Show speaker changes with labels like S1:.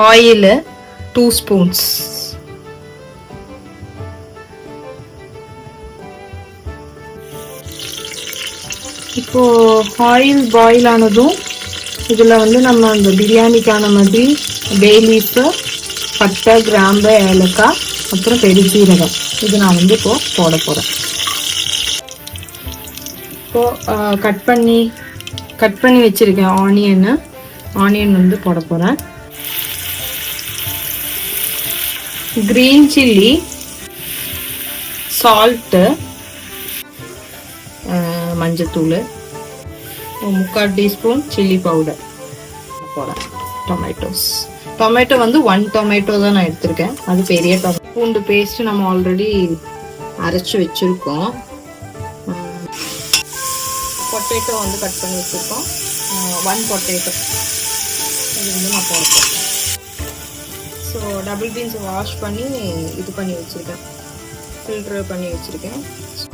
S1: Oil 2 spoons. இப்போ oil boil ஆனதும் இதில் வந்து நம்ம அந்த பிரியாணிக்கான மாதிரி பே லீஃபு, பட்டை, கிராம்பு, ஏலக்காய், அப்புறம் பெருஞ்சீரகம் இது நான் வந்து இப்போ போட போகிறேன். இப்போது கட் பண்ணி வச்சுருக்கேன் ஆனியன் வந்து போட போகிறேன். கிரீன் சில்லி, சால்ட்டு, மஞ்சத்தூள், 3/4 டீஸ்பூன் சில்லி பவுடர் போகிறேன். டொமேட்டோ வந்து 1 டொமேட்டோ தான் நான் எடுத்திருக்கேன். அது பெரிய பூண்டு பேஸ்ட் நம்ம ஆல்ரெடி அரைச்சி வச்சுருக்கோம். பொட்டேட்டோ வந்து கட் பண்ணி வச்சுருக்கோம். 1 பொட்டேட்டோ இது வந்து நான் போடுறேன். ஸோ டபுள் பீன்ஸை வாஷ் பண்ணி இது பண்ணி வச்சுருக்கேன், ஃபில்ட்ரு பண்ணி வச்சுருக்கேன். ஸோ